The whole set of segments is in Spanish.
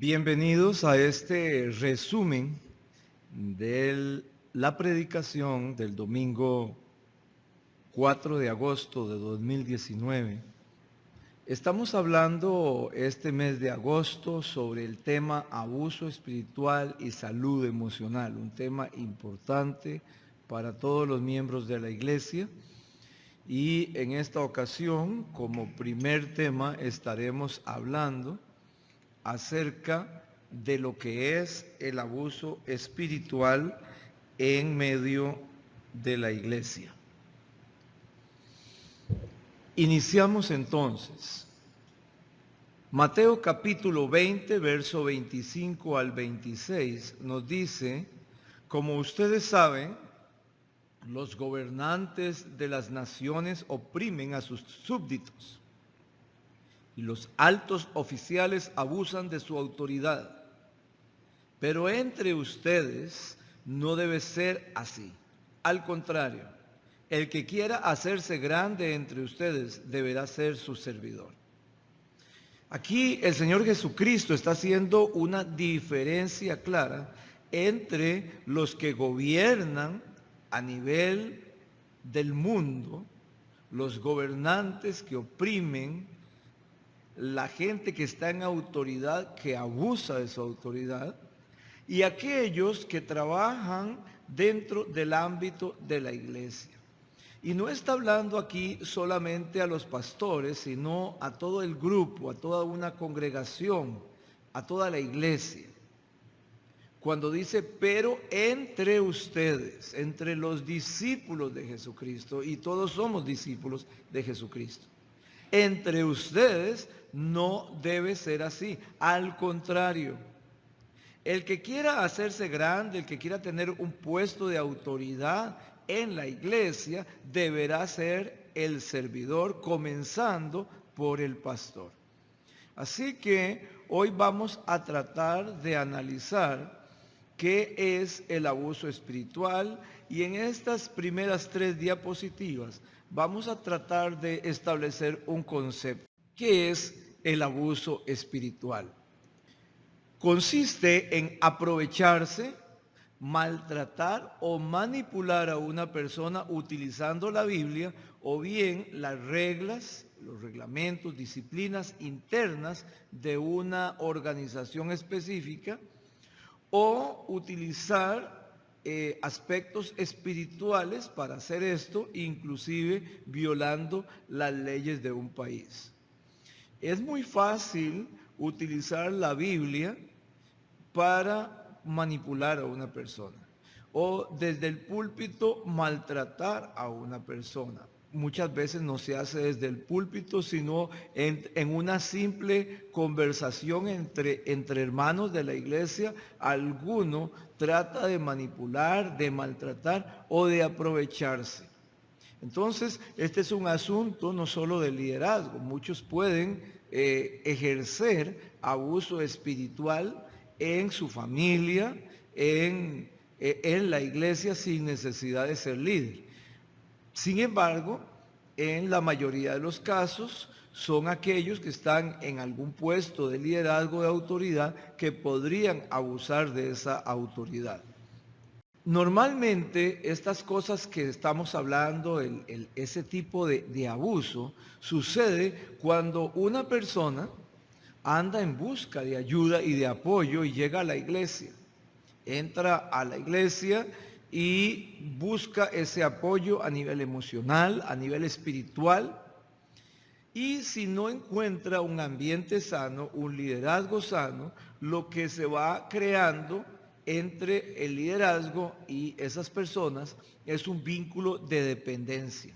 Bienvenidos a este resumen de la predicación del domingo 4 de agosto de 2019. Estamos hablando este mes de agosto sobre el tema abuso espiritual y salud emocional, un tema importante para todos los miembros de la iglesia. Y en esta ocasión, como primer tema, estaremos hablando acerca de lo que es el abuso espiritual en medio de la iglesia. Iniciamos entonces. Mateo capítulo 20, verso 25 al 26 nos dice: como ustedes saben, los gobernantes de las naciones oprimen a sus súbditos y los altos oficiales abusan de su autoridad. Pero entre ustedes no debe ser así. Al contrario, el que quiera hacerse grande entre ustedes deberá ser su servidor. Aquí el Señor Jesucristo está haciendo una diferencia clara entre los que gobiernan a nivel del mundo, los gobernantes que oprimen, la gente que está en autoridad, que abusa de su autoridad, y aquellos que trabajan dentro del ámbito de la iglesia. Y no está hablando aquí solamente a los pastores, sino a todo el grupo, a toda una congregación, a toda la iglesia. Cuando dice, pero entre ustedes, entre los discípulos de Jesucristo, y todos somos discípulos de Jesucristo, entre ustedes no debe ser así. Al contrario, el que quiera hacerse grande, el que quiera tener un puesto de autoridad en la iglesia, deberá ser el servidor, comenzando por el pastor. Así que hoy vamos a tratar de analizar qué es el abuso espiritual, y en estas primeras 3 diapositivas vamos a tratar de establecer un concepto. ¿Qué es el abuso espiritual? Consiste en aprovecharse, maltratar o manipular a una persona utilizando la Biblia o bien las reglas, los reglamentos, disciplinas internas de una organización específica, o utilizar aspectos espirituales para hacer esto, inclusive violando las leyes de un país. Es muy fácil utilizar la Biblia para manipular a una persona, o desde el púlpito maltratar a una persona. Muchas veces no se hace desde el púlpito, sino en una simple conversación entre hermanos de la iglesia. Alguno trata de manipular, de maltratar o de aprovecharse. Entonces, este es un asunto no solo de liderazgo. Muchos pueden ejercer abuso espiritual en su familia, en la iglesia, sin necesidad de ser líder. Sin embargo, en la mayoría de los casos, son aquellos que están en algún puesto de liderazgo, de autoridad, que podrían abusar de esa autoridad. Normalmente estas cosas que estamos hablando, ese tipo de abuso, sucede cuando una persona anda en busca de ayuda y de apoyo y llega a la iglesia. Entra a la iglesia y busca ese apoyo a nivel emocional, a nivel espiritual. Y si no encuentra un ambiente sano, un liderazgo sano, lo que se va creando entre el liderazgo y esas personas es un vínculo de dependencia.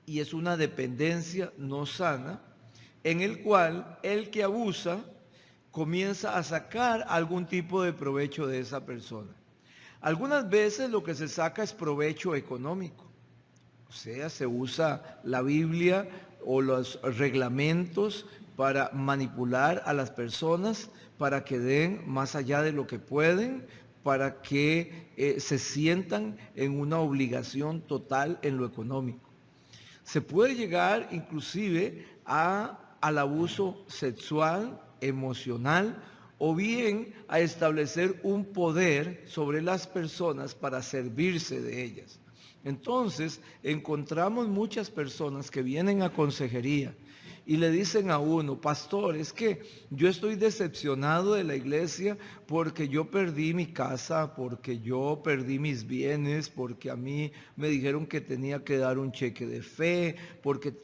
Y es una dependencia no sana, en el cual el que abusa comienza a sacar algún tipo de provecho de esa persona. Algunas veces lo que se saca es provecho económico. O sea, se usa la Biblia o los reglamentos para manipular a las personas, para que den más allá de lo que pueden, para que se sientan en una obligación total en lo económico. Se puede llegar inclusive al abuso sexual, emocional o bien a establecer un poder sobre las personas para servirse de ellas. Entonces, encontramos muchas personas que vienen a consejería y le dicen a uno: pastor, es que yo estoy decepcionado de la iglesia porque yo perdí mi casa, porque yo perdí mis bienes, porque a mí me dijeron que tenía que dar un cheque de fe, porque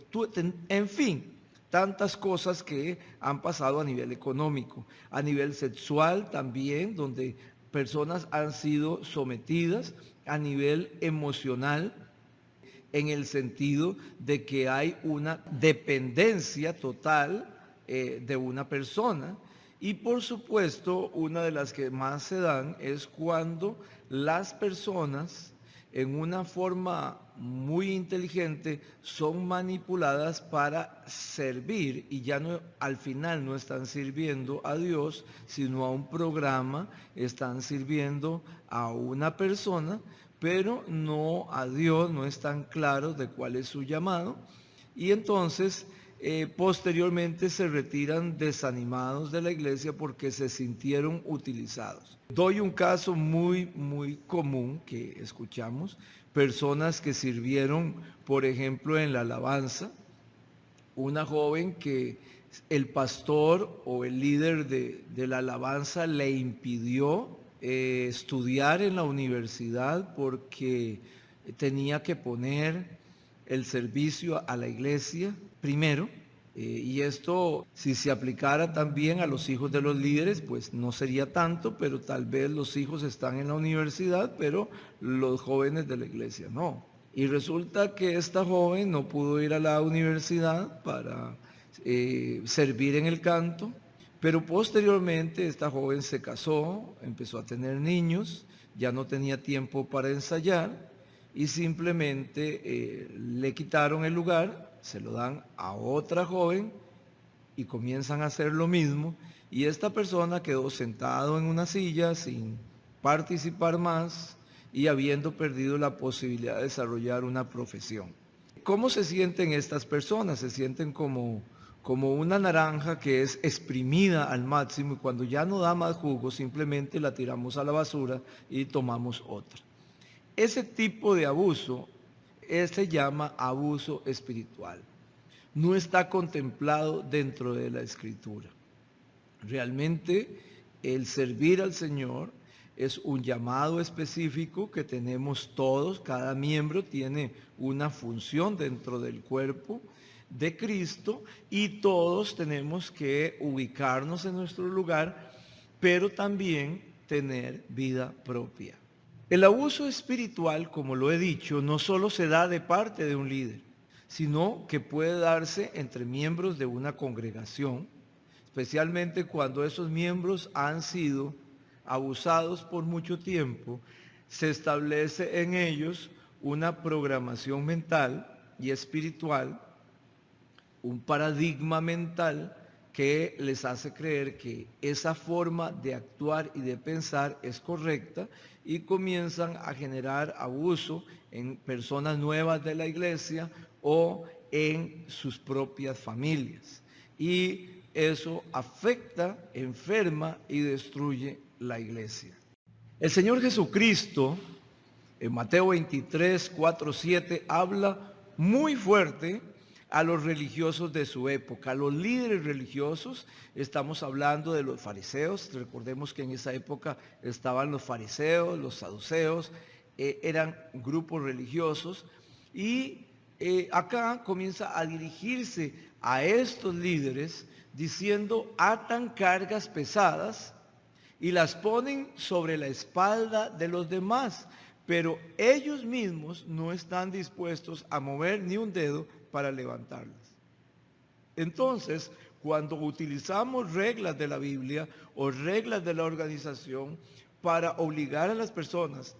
en fin, tantas cosas que han pasado a nivel económico, a nivel sexual también, donde personas han sido sometidas, a nivel emocional, en el sentido de que hay una dependencia total de una persona. Y por supuesto, una de las que más se dan es cuando las personas, en una forma muy inteligente, son manipuladas para servir, y ya no, al final no están sirviendo a Dios, sino a un programa, están sirviendo a una persona, pero no a Dios, no están claros de cuál es su llamado, y entonces posteriormente se retiran desanimados de la iglesia porque se sintieron utilizados. Doy un caso muy común que escuchamos: personas que sirvieron, por ejemplo, en la alabanza, una joven que el pastor o el líder de la alabanza le impidió estudiar en la universidad porque tenía que poner el servicio a la iglesia primero. Y esto, si se aplicara también a los hijos de los líderes, pues no sería tanto, pero tal vez los hijos están en la universidad, pero los jóvenes de la iglesia no. Y resulta que esta joven no pudo ir a la universidad para servir en el canto, pero posteriormente esta joven se casó, empezó a tener niños, ya no tenía tiempo para ensayar, y simplemente le quitaron el lugar, se lo dan a otra joven y comienzan a hacer lo mismo, y esta persona quedó sentado en una silla sin participar más y habiendo perdido la posibilidad de desarrollar una profesión. ¿Cómo se sienten estas personas? Se sienten como una naranja que es exprimida al máximo, y cuando ya no da más jugo simplemente la tiramos a la basura y tomamos otra. Ese tipo de abuso se llama abuso espiritual. No está contemplado dentro de la Escritura. Realmente el servir al Señor es un llamado específico que tenemos todos. Cada miembro tiene una función dentro del cuerpo de Cristo y todos tenemos que ubicarnos en nuestro lugar, pero también tener vida propia. El abuso espiritual, como lo he dicho, no solo se da de parte de un líder, sino que puede darse entre miembros de una congregación, especialmente cuando esos miembros han sido abusados por mucho tiempo. Se establece en ellos una programación mental y espiritual, un paradigma mental que les hace creer que esa forma de actuar y de pensar es correcta, y comienzan a generar abuso en personas nuevas de la iglesia o en sus propias familias. Y eso afecta, enferma y destruye la iglesia. El Señor Jesucristo, en Mateo 23, 4, 7, habla muy fuerte a los religiosos de su época, a los líderes religiosos. Estamos hablando de los fariseos. Recordemos que en esa época estaban los fariseos, los saduceos, eran grupos religiosos, y acá comienza a dirigirse a estos líderes diciendo: atan cargas pesadas y las ponen sobre la espalda de los demás, pero ellos mismos no están dispuestos a mover ni un dedo para levantarlas. Entonces, cuando utilizamos reglas de la Biblia o reglas de la organización para obligar a las personas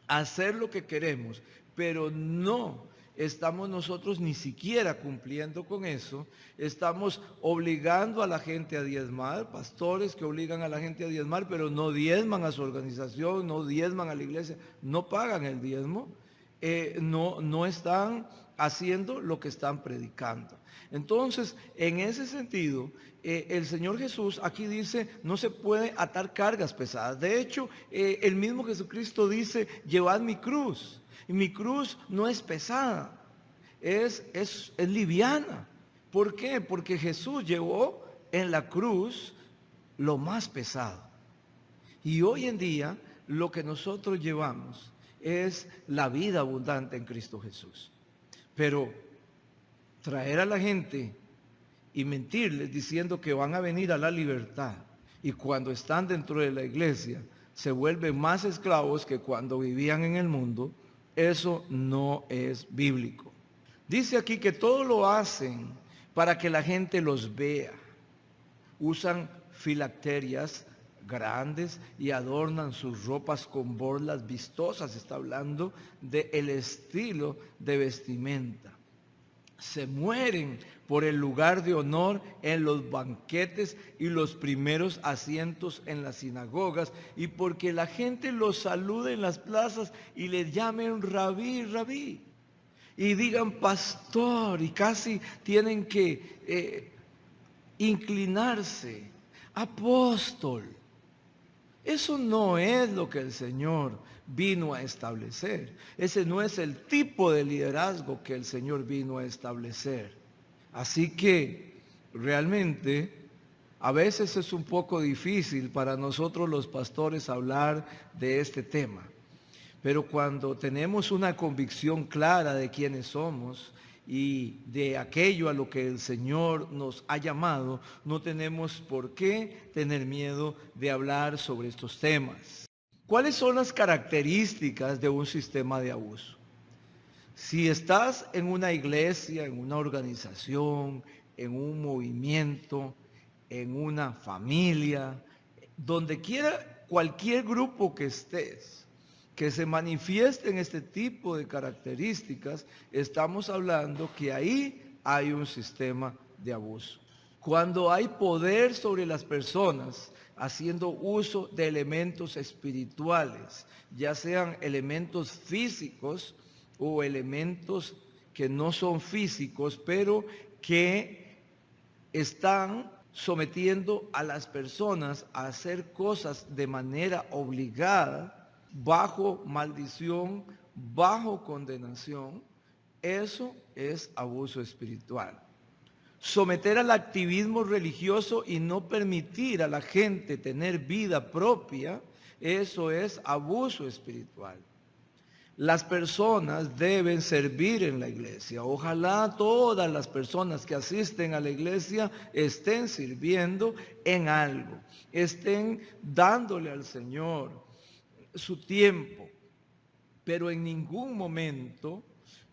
a hacer lo que queremos, pero no estamos nosotros ni siquiera cumpliendo con eso, estamos obligando a la gente a diezmar, pastores que obligan a la gente a diezmar, pero no diezman a su organización, no diezman a la iglesia, no pagan el diezmo, no están haciendo lo que están predicando. Entonces, en ese sentido, el Señor Jesús aquí dice, no se puede atar cargas pesadas. De hecho, el mismo Jesucristo dice, llevad mi cruz. Y mi cruz no es pesada, es liviana. ¿Por qué? Porque Jesús llevó en la cruz lo más pesado. Y hoy en día, lo que nosotros llevamos es la vida abundante en Cristo Jesús. Pero traer a la gente y mentirles diciendo que van a venir a la libertad y cuando están dentro de la iglesia se vuelven más esclavos que cuando vivían en el mundo, eso no es bíblico. Dice aquí que todo lo hacen para que la gente los vea. Usan filacterias grandes y adornan sus ropas con borlas vistosas. Está hablando del estilo de vestimenta. Se mueren por el lugar de honor en los banquetes y los primeros asientos en las sinagogas, y porque la gente los salude en las plazas y les llamen rabí, rabí, y digan pastor, y casi tienen que inclinarse, apóstol. Eso no es lo que el Señor vino a establecer. Ese no es el tipo de liderazgo que el Señor vino a establecer. Así que realmente a veces es un poco difícil para nosotros los pastores hablar de este tema. Pero cuando tenemos una convicción clara de quiénes somos y de aquello a lo que el Señor nos ha llamado, no tenemos por qué tener miedo de hablar sobre estos temas. ¿Cuáles son las características de un sistema de abuso? Si estás en una iglesia, en una organización, en un movimiento, en una familia, donde quiera, cualquier grupo que estés, que se manifiesten este tipo de características, estamos hablando que ahí hay un sistema de abuso. Cuando hay poder sobre las personas, haciendo uso de elementos espirituales, ya sean elementos físicos o elementos que no son físicos, pero que están sometiendo a las personas a hacer cosas de manera obligada, bajo maldición, bajo condenación, eso es abuso espiritual. Someter al activismo religioso y no permitir a la gente tener vida propia, eso es abuso espiritual. Las personas deben servir en la iglesia. Ojalá todas las personas que asisten a la iglesia estén sirviendo en algo, estén dándole al Señor su tiempo, pero en ningún momento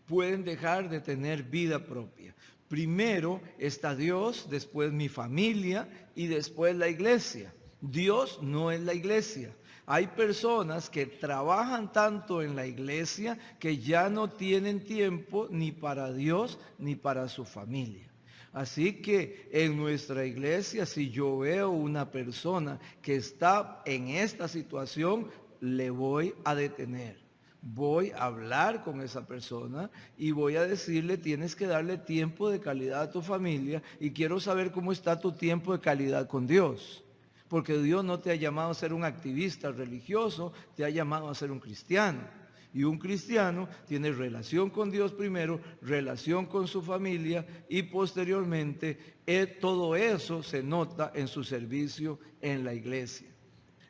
pueden dejar de tener vida propia. Primero está Dios, después mi familia y después la iglesia. Dios no es la iglesia. Hay personas que trabajan tanto en la iglesia que ya no tienen tiempo ni para Dios ni para su familia. Así que en nuestra iglesia, si yo veo una persona que está en esta situación, le voy a detener. Voy a hablar con esa persona y voy a decirle, tienes que darle tiempo de calidad a tu familia y quiero saber cómo está tu tiempo de calidad con Dios. Porque Dios no te ha llamado a ser un activista religioso, te ha llamado a ser un cristiano. Y un cristiano tiene relación con Dios primero, relación con su familia y posteriormente todo eso se nota en su servicio en la iglesia.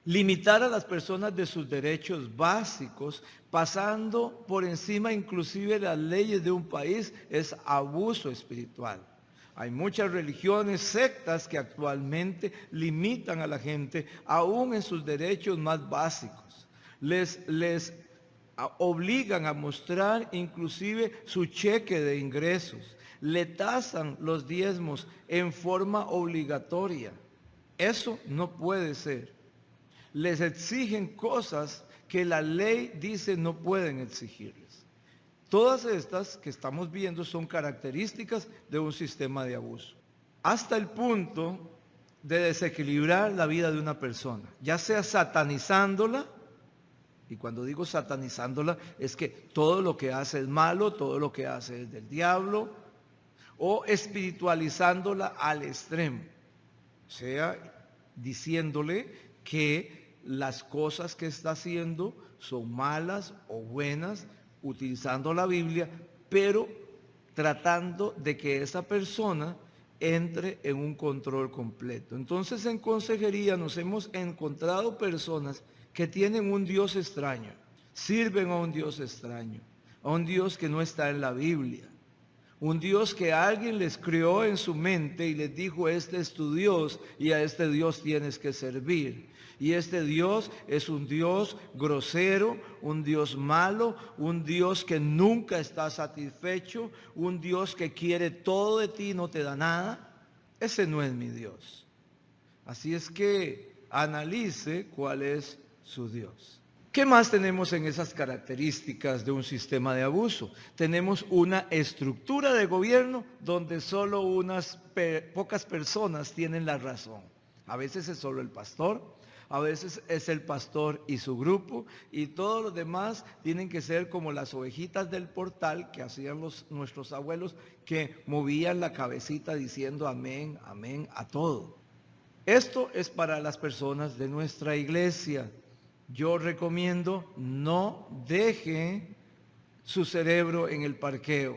Limitar a las personas de sus derechos básicos, pasando por encima inclusive de las leyes de un país, es abuso espiritual. Hay muchas religiones, sectas que actualmente limitan a la gente aún en sus derechos más básicos. Les obligan a mostrar inclusive su cheque de ingresos. Le tasan los diezmos en forma obligatoria. Eso no puede ser. Les exigen cosas que la ley dice no pueden exigirles. Todas estas que estamos viendo son características de un sistema de abuso, hasta el punto de desequilibrar la vida de una persona, ya sea satanizándola Y cuando digo satanizándola, es que todo lo que hace es malo, todo lo que hace es del diablo, o espiritualizándola al extremo. O sea, diciéndole que las cosas que está haciendo son malas o buenas, utilizando la Biblia, pero tratando de que esa persona entre en un control completo. Entonces, en consejería nos hemos encontrado personas que tienen un Dios extraño, sirven a un Dios extraño, a un Dios que no está en la Biblia. Un Dios que alguien les creó en su mente y les dijo, este es tu Dios y a este Dios tienes que servir. Y este Dios es un Dios grosero, un Dios malo, un Dios que nunca está satisfecho, un Dios que quiere todo de ti y no te da nada. Ese no es mi Dios. Así es que analice cuál es su Dios. ¿Qué más tenemos en esas características de un sistema de abuso? Tenemos una estructura de gobierno donde solo unas pocas personas tienen la razón. A veces es solo el pastor, a veces es el pastor y su grupo, y todos los demás tienen que ser como las ovejitas del portal que hacían nuestros abuelos, que movían la cabecita diciendo amén, amén a todo. Esto es para las personas de nuestra iglesia. Yo recomiendo no deje su cerebro en el parqueo.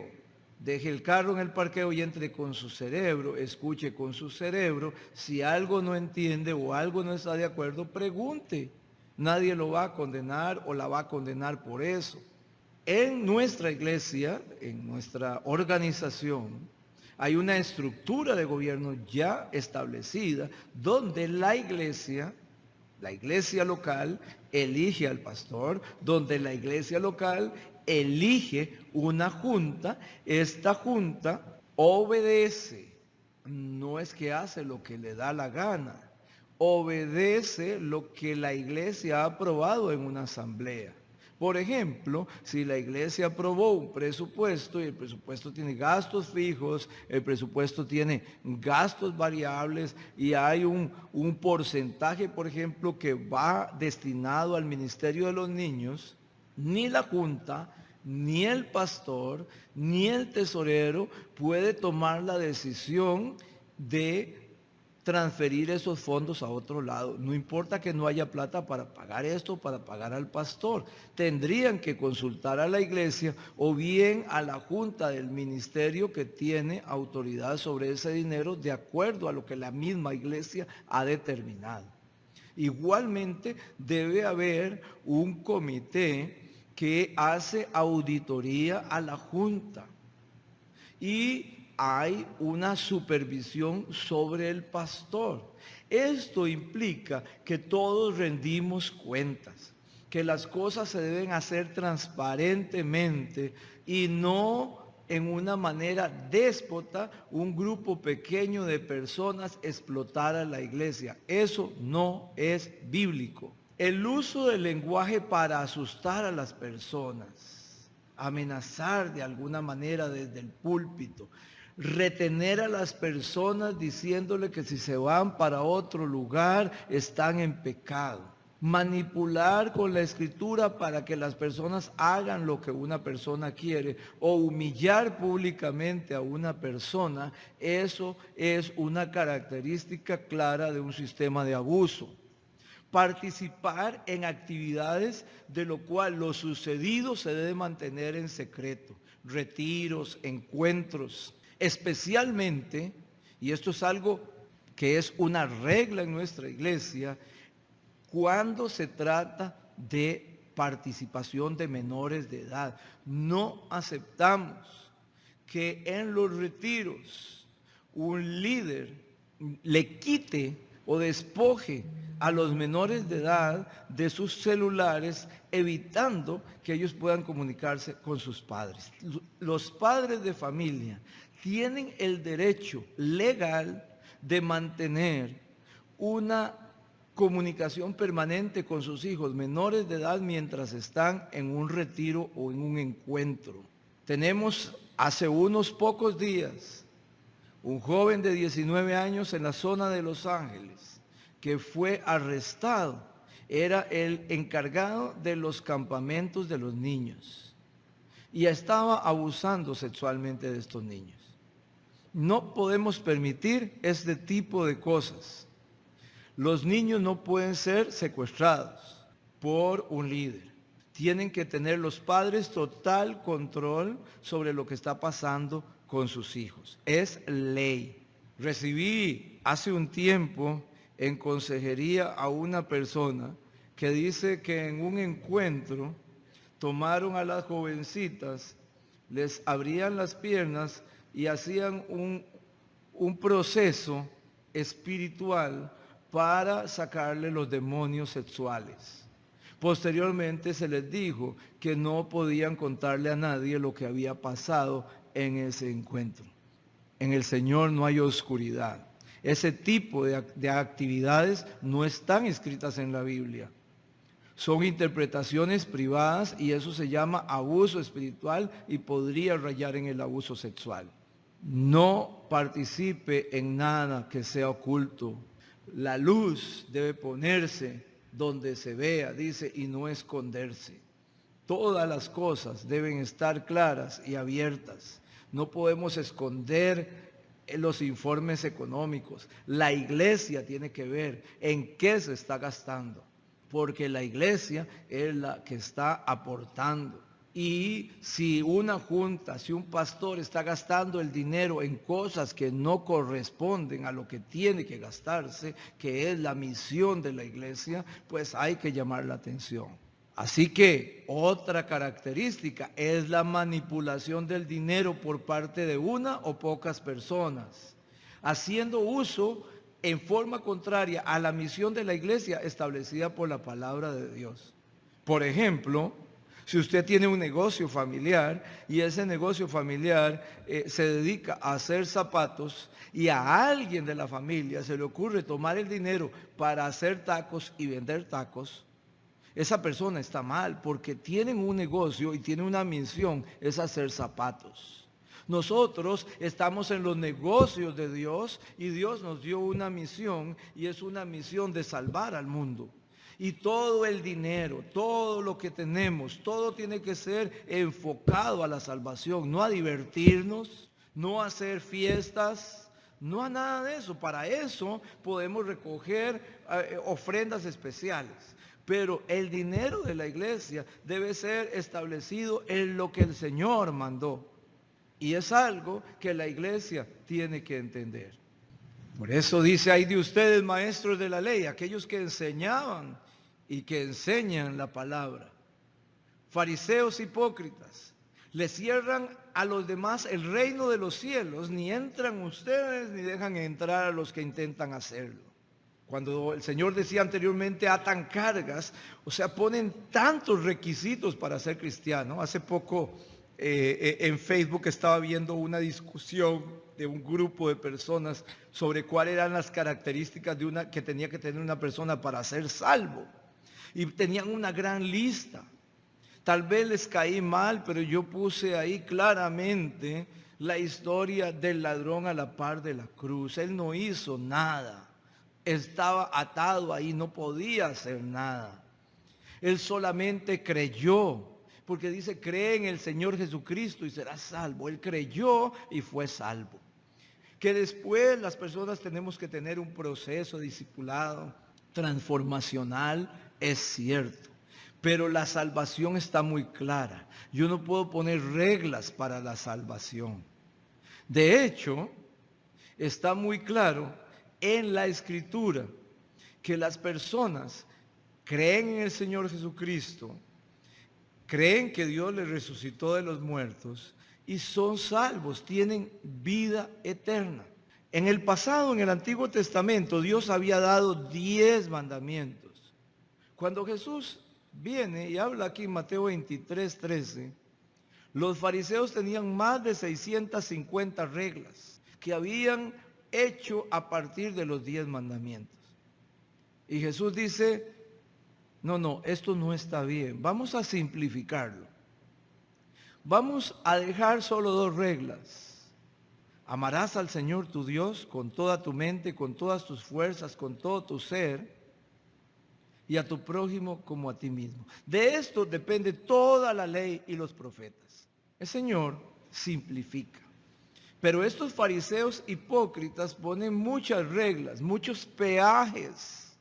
Deje el carro en el parqueo y entre con su cerebro, escuche con su cerebro. Si algo no entiende o algo no está de acuerdo, pregunte. Nadie lo va a condenar o la va a condenar por eso. En nuestra iglesia, en nuestra organización, hay una estructura de gobierno ya establecida donde la iglesia local elige al pastor, donde la iglesia local elige una junta. Esta junta obedece, no es que hace lo que le da la gana, obedece lo que la iglesia ha aprobado en una asamblea. Por ejemplo, si la iglesia aprobó un presupuesto y el presupuesto tiene gastos fijos, el presupuesto tiene gastos variables y hay un porcentaje, por ejemplo, que va destinado al ministerio de los niños, ni la junta, ni el pastor, ni el tesorero puede tomar la decisión de transferir esos fondos a otro lado. No importa que no haya plata para pagar esto, para pagar al pastor. Tendrían que consultar a la iglesia o bien a la junta del ministerio que tiene autoridad sobre ese dinero de acuerdo a lo que la misma iglesia ha determinado. Igualmente debe haber un comité que hace auditoría a la junta y hay una supervisión sobre el pastor. Esto implica que todos rendimos cuentas, que las cosas se deben hacer transparentemente y no en una manera déspota, un grupo pequeño de personas explotar a la iglesia. Eso no es bíblico. El uso del lenguaje para asustar a las personas, amenazar de alguna manera desde el púlpito, retener a las personas diciéndole que si se van para otro lugar están en pecado. Manipular con la escritura para que las personas hagan lo que una persona quiere o humillar públicamente a una persona, eso es una característica clara de un sistema de abuso. Participar en actividades de lo cual lo sucedido se debe mantener en secreto, retiros, encuentros. Especialmente, y esto es algo que es una regla en nuestra iglesia, cuando se trata de participación de menores de edad. No aceptamos que en los retiros un líder le quite o despoje a los menores de edad de sus celulares, evitando que ellos puedan comunicarse con sus padres. Los padres de familia tienen el derecho legal de mantener una comunicación permanente con sus hijos menores de edad mientras están en un retiro o en un encuentro. Tenemos hace unos pocos días un joven de 19 años en la zona de Los Ángeles que fue arrestado era el encargado de los campamentos de los niños y estaba abusando sexualmente de estos niños. No podemos permitir este tipo de cosas. Los niños no pueden ser secuestrados por un líder. Tienen que tener los padres total control sobre lo que está pasando con sus hijos. Es ley. Recibí hace un tiempo en consejería a una persona que dice que en un encuentro tomaron a las jovencitas, les abrían las piernas y hacían un proceso espiritual para sacarle los demonios sexuales. Posteriormente se les dijo que no podían contarle a nadie lo que había pasado en ese encuentro. En el Señor no hay oscuridad. Ese tipo de actividades no están escritas en la Biblia. Son interpretaciones privadas y eso se llama abuso espiritual y podría rayar en el abuso sexual. No participe en nada que sea oculto. La luz debe ponerse donde se vea, dice, y no esconderse. Todas las cosas deben estar claras y abiertas. No podemos esconder los informes económicos. La iglesia tiene que ver en qué se está gastando, porque la iglesia es la que está aportando. Y si una junta, si un pastor está gastando el dinero en cosas que no corresponden a lo que tiene que gastarse, que es la misión de la iglesia, pues hay que llamar la atención. Así que otra característica es la manipulación del dinero por parte de una o pocas personas, haciendo uso en forma contraria a la misión de la iglesia establecida por la palabra de Dios. Por ejemplo, si usted tiene un negocio familiar y ese negocio familiar se dedica a hacer zapatos y a alguien de la familia se le ocurre tomar el dinero para hacer tacos y vender tacos, esa persona está mal porque tienen un negocio y tienen una misión, es hacer zapatos. Nosotros estamos en los negocios de Dios y Dios nos dio una misión y es una misión de salvar al mundo. Y todo el dinero, todo lo que tenemos, todo tiene que ser enfocado a la salvación, no a divertirnos, no a hacer fiestas, no a nada de eso. Para eso podemos recoger ofrendas especiales. Pero el dinero de la iglesia debe ser establecido en lo que el Señor mandó. Y es algo que la iglesia tiene que entender. Por eso dice, hay de ustedes maestros de la ley, aquellos que enseñaban y que enseñan la palabra. Fariseos hipócritas, le cierran a los demás el reino de los cielos, ni entran ustedes ni dejan entrar a los que intentan hacerlo. Cuando el Señor decía anteriormente, atan cargas, o sea, ponen tantos requisitos para ser cristiano. Hace poco en Facebook estaba viendo una discusión de un grupo de personas sobre cuáles eran las características que tenía que tener una persona para ser salvo. Y tenían una gran lista. Tal vez les caí mal, pero yo puse ahí claramente la historia del ladrón a la par de la cruz. Él no hizo nada. Estaba atado ahí, no podía hacer nada. Él solamente creyó, porque dice, cree en el Señor Jesucristo y serás salvo. Él creyó y fue salvo. Que después las personas tenemos que tener un proceso discipulado, transformacional, es cierto. Pero la salvación está muy clara. Yo no puedo poner reglas para la salvación. De hecho, está muy claro en la Escritura que las personas creen en el Señor Jesucristo, creen que Dios les resucitó de los muertos y son salvos, tienen vida eterna. En el pasado, en el Antiguo Testamento, Dios había dado 10 mandamientos. Cuando Jesús viene y habla aquí en Mateo 23:13, los fariseos tenían más de 650 reglas que habían hecho a partir de los 10 mandamientos. Y Jesús dice, no, esto no está bien, vamos a simplificarlo. Vamos a dejar solo 2 reglas. Amarás al Señor tu Dios con toda tu mente, con todas tus fuerzas, con todo tu ser. y a tu prójimo como a ti mismo. De esto depende toda la ley y los profetas. El Señor simplifica. Pero estos fariseos hipócritas ponen muchas reglas, muchos peajes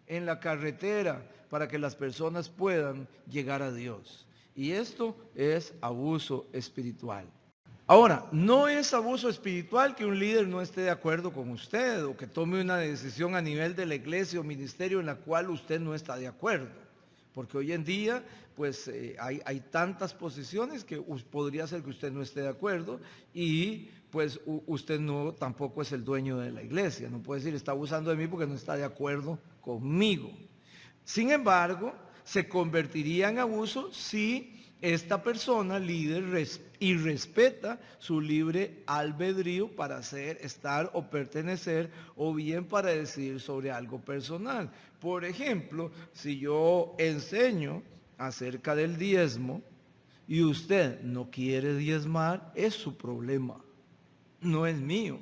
en la carretera para que las personas puedan llegar a Dios. Y esto es abuso espiritual. Ahora, no es abuso espiritual que un líder no esté de acuerdo con usted o que tome una decisión a nivel de la iglesia o ministerio en la cual usted no está de acuerdo. Porque hoy en día, pues hay tantas posiciones que podría ser que usted no esté de acuerdo y pues usted no tampoco es el dueño de la iglesia. No puede decir, está abusando de mí porque no está de acuerdo conmigo. Sin embargo, se convertiría en abuso si esta persona, líder, y respeta su libre albedrío para hacer, estar o pertenecer, o bien para decidir sobre algo personal. Por ejemplo, si yo enseño acerca del diezmo y usted no quiere diezmar, es su problema, no es mío.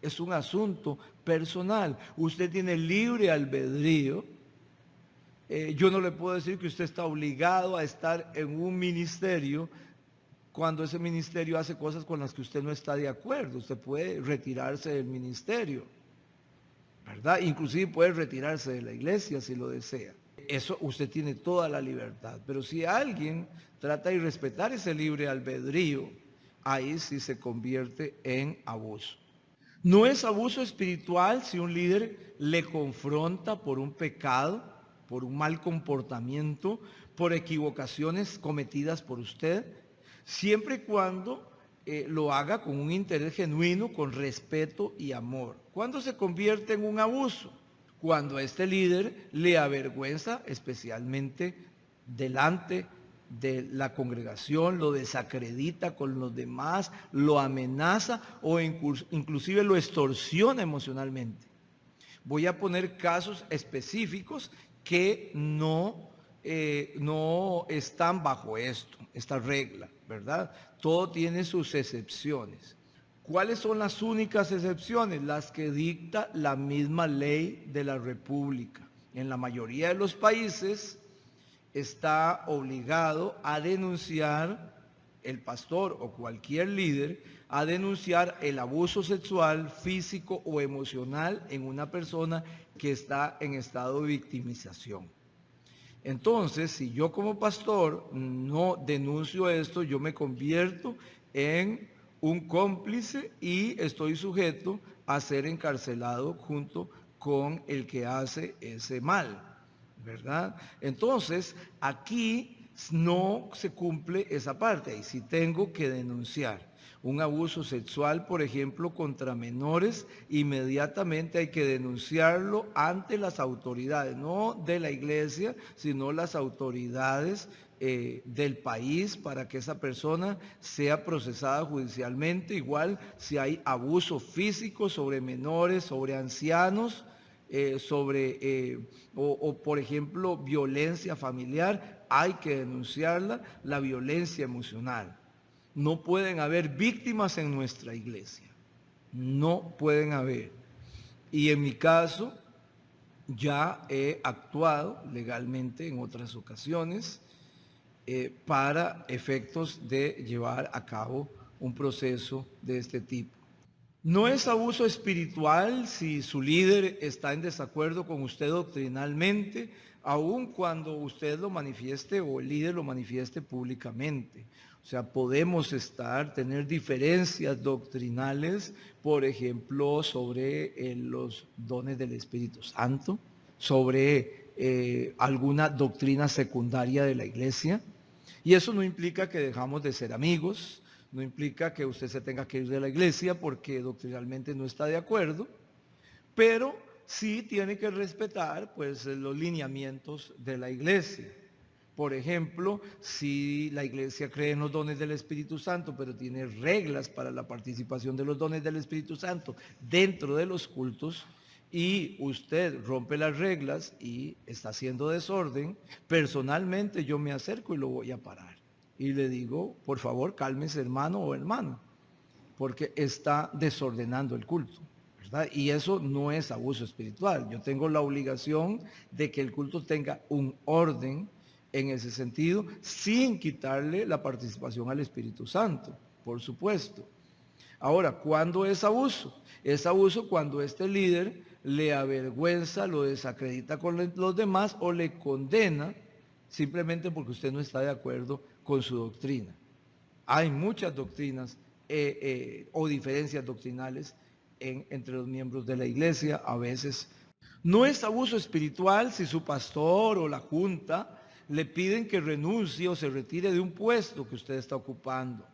Es un asunto personal. Usted tiene libre albedrío. Yo no le puedo decir que usted está obligado a estar en un ministerio cuando ese ministerio hace cosas con las que usted no está de acuerdo. Usted puede retirarse del ministerio, ¿verdad? Inclusive puede retirarse de la iglesia si lo desea. Eso usted tiene toda la libertad. Pero si alguien trata de respetar ese libre albedrío, ahí sí se convierte en abuso. No es abuso espiritual si un líder le confronta por un pecado, por un mal comportamiento, por equivocaciones cometidas por usted, siempre y cuando lo haga con un interés genuino, con respeto y amor. ¿Cuándo se convierte en un abuso? Cuando a este líder le avergüenza, especialmente delante de la congregación, lo desacredita con los demás, lo amenaza o inclusive lo extorsiona emocionalmente. Voy a poner casos específicos que no están bajo esta regla, ¿verdad? Todo tiene sus excepciones. ¿Cuáles son las únicas excepciones? Las que dicta la misma ley de la República. En la mayoría de los países está obligado a denunciar, el pastor o cualquier líder, a denunciar el abuso sexual, físico o emocional en una persona que está en estado de victimización. Entonces, si yo como pastor no denuncio esto, yo me convierto en un cómplice y estoy sujeto a ser encarcelado junto con el que hace ese mal, ¿verdad? Entonces, aquí no se cumple esa parte, y sí tengo que denunciar. Un abuso sexual, por ejemplo, contra menores, inmediatamente hay que denunciarlo ante las autoridades, no de la iglesia, sino las autoridades del país para que esa persona sea procesada judicialmente. Igual si hay abuso físico sobre menores, sobre ancianos, por ejemplo, violencia familiar, hay que denunciarla, la violencia emocional. No pueden haber víctimas en nuestra iglesia. No pueden haber. Y en mi caso, ya he actuado legalmente en otras ocasiones para efectos de llevar a cabo un proceso de este tipo. No es abuso espiritual si su líder está en desacuerdo con usted doctrinalmente, aun cuando usted lo manifieste o el líder lo manifieste públicamente. O sea, podemos tener diferencias doctrinales, por ejemplo, sobre los dones del Espíritu Santo, sobre alguna doctrina secundaria de la iglesia. Y eso no implica que dejamos de ser amigos, no implica que usted se tenga que ir de la iglesia porque doctrinalmente no está de acuerdo, pero sí tiene que respetar pues los lineamientos de la iglesia. Por ejemplo, si la iglesia cree en los dones del Espíritu Santo, pero tiene reglas para la participación de los dones del Espíritu Santo dentro de los cultos, y usted rompe las reglas y está haciendo desorden, personalmente yo me acerco y lo voy a parar. Y le digo, por favor, cálmese hermano o hermana, porque está desordenando el culto, ¿verdad? Y eso no es abuso espiritual. Yo tengo la obligación de que el culto tenga un orden en ese sentido, sin quitarle la participación al Espíritu Santo, por supuesto. Ahora, ¿cuándo es abuso? Es abuso cuando este líder le avergüenza, lo desacredita con los demás o le condena simplemente porque usted no está de acuerdo con su doctrina. Hay muchas doctrinas o diferencias doctrinales entre los miembros de la iglesia. A veces no es abuso espiritual si su pastor o la junta le piden que renuncie o se retire de un puesto que usted está ocupando.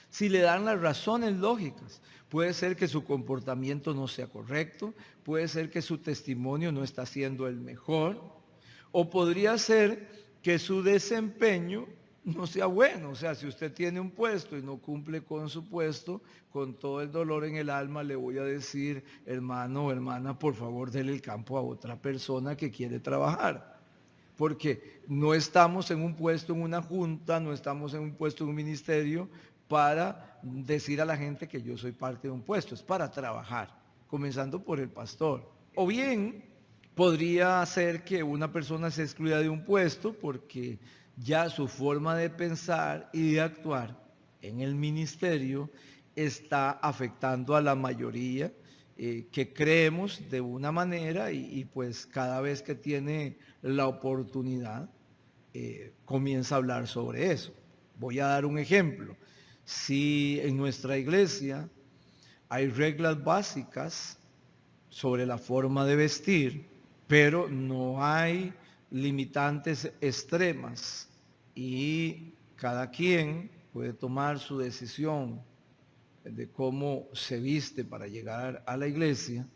Si le dan las razones lógicas, puede ser que su comportamiento no sea correcto, puede ser que su testimonio no está siendo el mejor, o podría ser que su desempeño no sea bueno. O sea, si usted tiene un puesto y no cumple con su puesto, con todo el dolor en el alma le voy a decir, hermano o hermana, por favor, dele el campo a otra persona que quiere trabajar. Porque no estamos en un puesto en una junta, no estamos en un puesto en un ministerio para decir a la gente que yo soy parte de un puesto, es para trabajar, comenzando por el pastor. O bien podría ser que una persona se excluya de un puesto porque ya su forma de pensar y de actuar en el ministerio está afectando a la mayoría que creemos de una manera y pues cada vez que tiene la oportunidad comienza a hablar sobre eso. Voy a dar un ejemplo. Si en nuestra iglesia hay reglas básicas sobre la forma de vestir, pero no hay limitantes extremas y cada quien puede tomar su decisión de cómo se viste para llegar a la iglesia,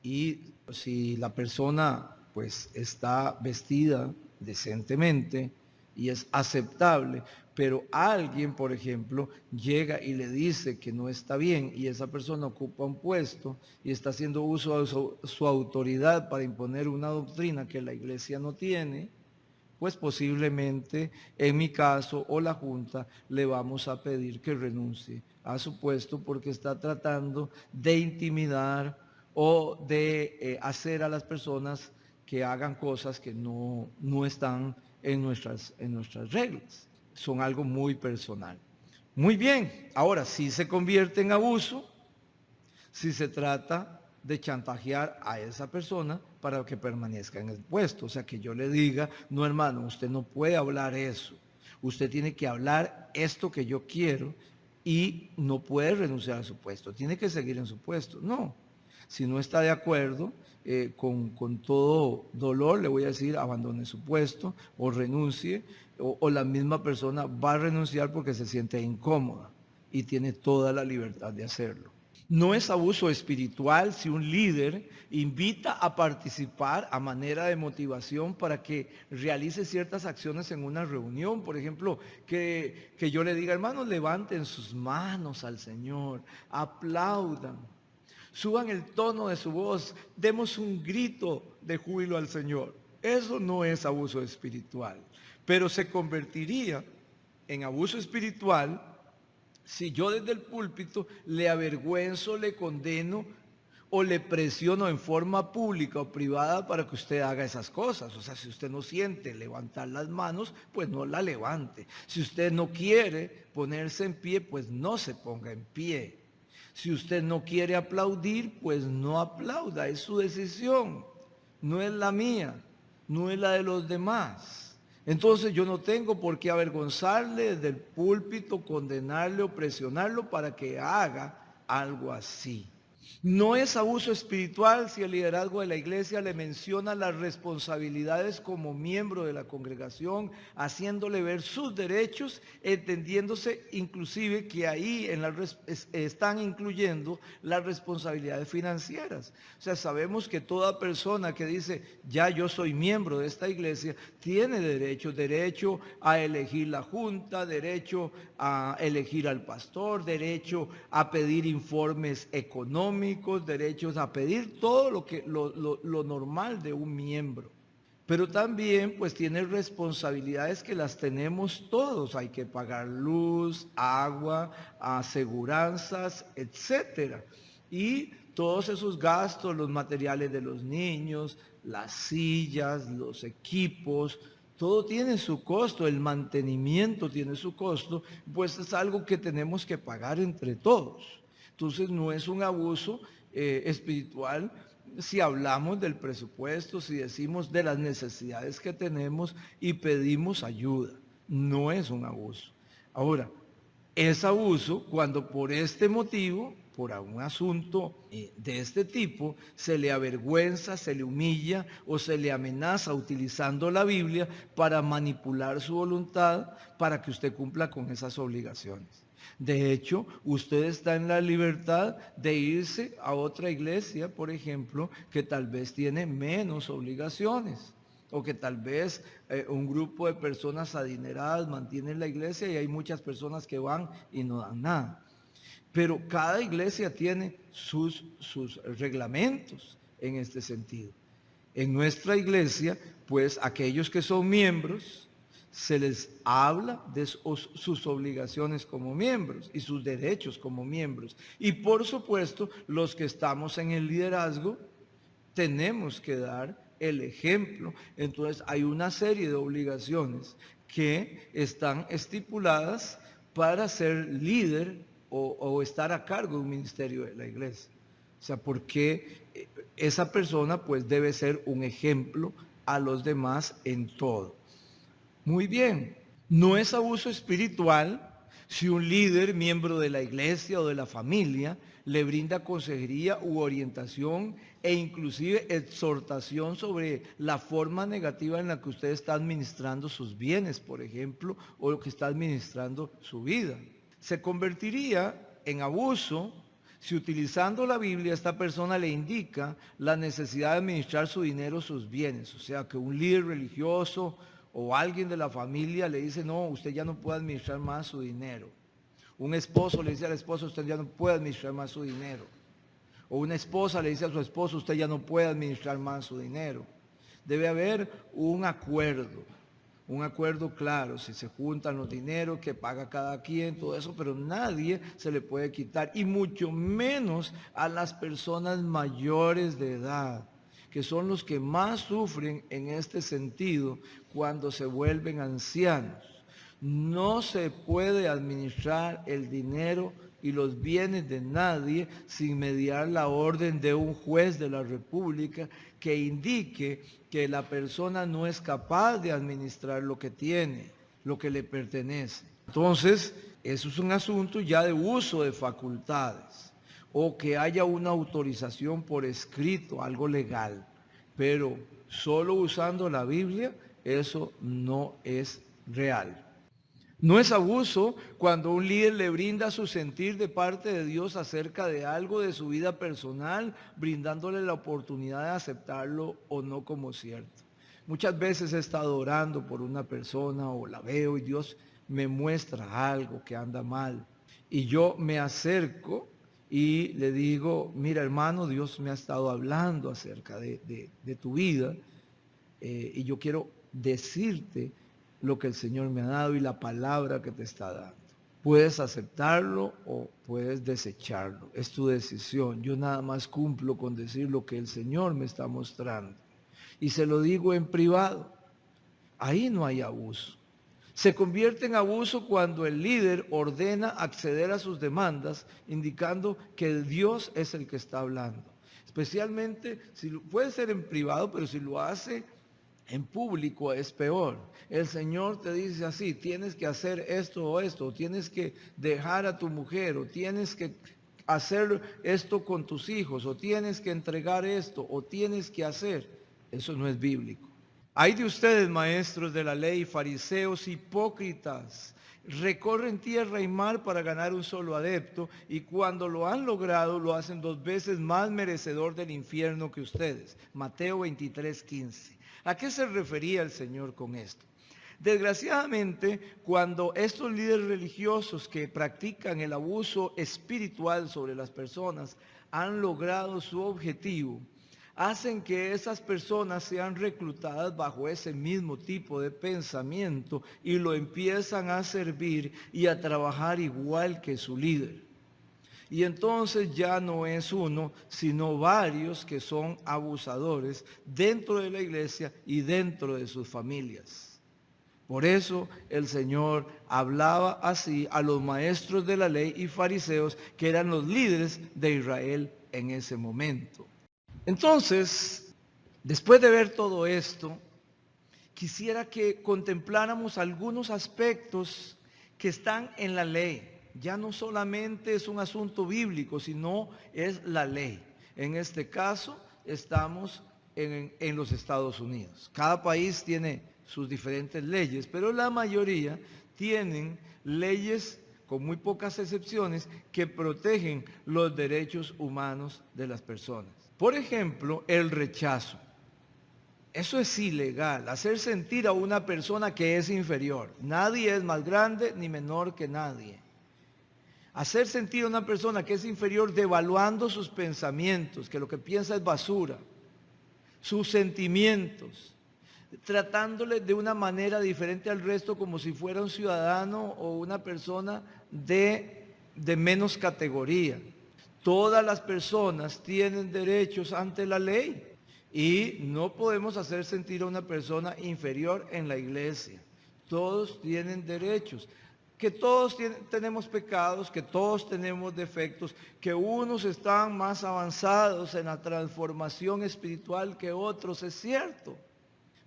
y si la persona pues está vestida decentemente y es aceptable, pero alguien, por ejemplo, llega y le dice que no está bien y esa persona ocupa un puesto y está haciendo uso de su autoridad para imponer una doctrina que la iglesia no tiene, pues posiblemente en mi caso o la Junta le vamos a pedir que renuncie a su puesto porque está tratando de intimidar o de hacer a las personas que hagan cosas que no están en nuestras reglas. Son algo muy personal. Muy bien, ahora si se convierte en abuso, si se trata de chantajear a esa persona para que permanezca en el puesto. O sea, que yo le diga, no hermano, usted no puede hablar eso. Usted tiene que hablar esto que yo quiero y no puede renunciar a su puesto. Tiene que seguir en su puesto. No. Si no está de acuerdo, con todo dolor le voy a decir, abandone su puesto o renuncie, o la misma persona va a renunciar porque se siente incómoda y tiene toda la libertad de hacerlo. No es abuso espiritual si un líder invita a participar a manera de motivación para que realice ciertas acciones en una reunión. Por ejemplo, que yo le diga, hermanos, levanten sus manos al Señor, aplaudan, suban el tono de su voz, demos un grito de júbilo al Señor. Eso no es abuso espiritual, pero se convertiría en abuso espiritual si yo desde el púlpito le avergüenzo, le condeno o le presiono en forma pública o privada para que usted haga esas cosas. O sea, si usted no siente levantar las manos, pues no la levante. Si usted no quiere ponerse en pie, pues no se ponga en pie. Si usted no quiere aplaudir, pues no aplauda. Es su decisión, no es la mía, no es la de los demás. Entonces yo no tengo por qué avergonzarle desde el púlpito, condenarle o presionarlo para que haga algo así. No es abuso espiritual si el liderazgo de la iglesia le menciona las responsabilidades como miembro de la congregación, haciéndole ver sus derechos, entendiéndose inclusive que ahí están incluyendo las responsabilidades financieras. O sea, sabemos que toda persona que dice, ya yo soy miembro de esta iglesia, tiene derecho a elegir la junta, derecho a elegir al pastor, derecho a pedir informes económicos, derechos a pedir todo lo normal de un miembro. Pero también pues tiene responsabilidades que las tenemos todos. Hay que pagar luz, agua, aseguranzas, etcétera. Y todos esos gastos, los materiales de los niños, las sillas, los equipos, todo tiene su costo, el mantenimiento tiene su costo, pues es algo que tenemos que pagar entre todos. Entonces no es un abuso espiritual si hablamos del presupuesto, si decimos de las necesidades que tenemos y pedimos ayuda. No es un abuso. Ahora, es abuso cuando por este motivo, por un asunto de este tipo, se le avergüenza, se le humilla o se le amenaza utilizando la Biblia para manipular su voluntad para que usted cumpla con esas obligaciones. De hecho, usted está en la libertad de irse a otra iglesia, por ejemplo, que tal vez tiene menos obligaciones. O que tal vez un grupo de personas adineradas mantienen la iglesia y hay muchas personas que van y no dan nada. Pero cada iglesia tiene sus reglamentos en este sentido. En nuestra iglesia, pues aquellos que son miembros, se les habla de sus obligaciones como miembros y sus derechos como miembros. Y por supuesto, los que estamos en el liderazgo, tenemos que dar el ejemplo. Entonces hay una serie de obligaciones que están estipuladas para ser líder o estar a cargo de un ministerio de la iglesia. O sea, porque esa persona pues debe ser un ejemplo a los demás en todo. Muy bien, no es abuso espiritual si un líder, miembro de la iglesia o de la familia, le brinda consejería u orientación e inclusive exhortación sobre la forma negativa en la que usted está administrando sus bienes, por ejemplo, o lo que está administrando su vida. Se convertiría en abuso si utilizando la Biblia esta persona le indica la necesidad de administrar su dinero, sus bienes. O sea, que un líder religioso o alguien de la familia le dice, no, usted ya no puede administrar más su dinero. Un esposo le dice al esposo, usted ya no puede administrar más su dinero. O una esposa le dice a su esposo, usted ya no puede administrar más su dinero. Debe haber un acuerdo claro, si se juntan los dineros que paga cada quien, todo eso, pero nadie se le puede quitar, y mucho menos a las personas mayores de edad, que son los que más sufren en este sentido cuando se vuelven ancianos. No se puede administrar el dinero y los bienes de nadie sin mediar la orden de un juez de la República que indique que la persona no es capaz de administrar lo que tiene, lo que le pertenece. Entonces, eso es un asunto ya de uso de facultades o que haya una autorización por escrito, algo legal. Pero solo usando la Biblia, eso no es real. No es abuso cuando un líder le brinda su sentir de parte de Dios acerca de algo de su vida personal, brindándole la oportunidad de aceptarlo o no como cierto. Muchas veces he estado orando por una persona o la veo y Dios me muestra algo que anda mal. Y yo me acerco y le digo, mira hermano, Dios me ha estado hablando acerca de tu vida y yo quiero decirte lo que el Señor me ha dado y la palabra que te está dando. Puedes aceptarlo o puedes desecharlo. Es tu decisión. Yo nada más cumplo con decir lo que el Señor me está mostrando. Y se lo digo en privado. Ahí no hay abuso. Se convierte en abuso cuando el líder ordena acceder a sus demandas, indicando que Dios es el que está hablando. Especialmente, puede ser en privado, pero si lo hace en público es peor. El Señor te dice así, tienes que hacer esto o esto, o tienes que dejar a tu mujer, o tienes que hacer esto con tus hijos, o tienes que entregar esto, o tienes que hacer. Eso no es bíblico. Hay de ustedes, maestros de la ley, fariseos, hipócritas, recorren tierra y mar para ganar un solo adepto, y cuando lo han logrado, lo hacen 2 veces más merecedor del infierno que ustedes. Mateo 23:15. ¿A qué se refería el Señor con esto? Desgraciadamente, cuando estos líderes religiosos que practican el abuso espiritual sobre las personas han logrado su objetivo, hacen que esas personas sean reclutadas bajo ese mismo tipo de pensamiento y lo empiezan a servir y a trabajar igual que su líder. Y entonces ya no es uno, sino varios que son abusadores dentro de la iglesia y dentro de sus familias. Por eso el Señor hablaba así a los maestros de la ley y fariseos, que eran los líderes de Israel en ese momento. Entonces, después de ver todo esto, quisiera que contempláramos algunos aspectos que están en la ley. Ya no solamente es un asunto bíblico, sino es la ley. En este caso, estamos en los Estados Unidos. Cada país tiene sus diferentes leyes, pero la mayoría tienen leyes, con muy pocas excepciones, que protegen los derechos humanos de las personas. Por ejemplo, el rechazo. Eso es ilegal, hacer sentir a una persona que es inferior. Nadie es más grande ni menor que nadie. Hacer sentir a una persona que es inferior devaluando sus pensamientos, que lo que piensa es basura, sus sentimientos, tratándole de una manera diferente al resto como si fuera un ciudadano o una persona de menos categoría. Todas las personas tienen derechos ante la ley. Y no podemos hacer sentir a una persona inferior en la iglesia. Todos tienen derechos. Que todos tenemos pecados, que todos tenemos defectos, que unos están más avanzados en la transformación espiritual que otros, es cierto.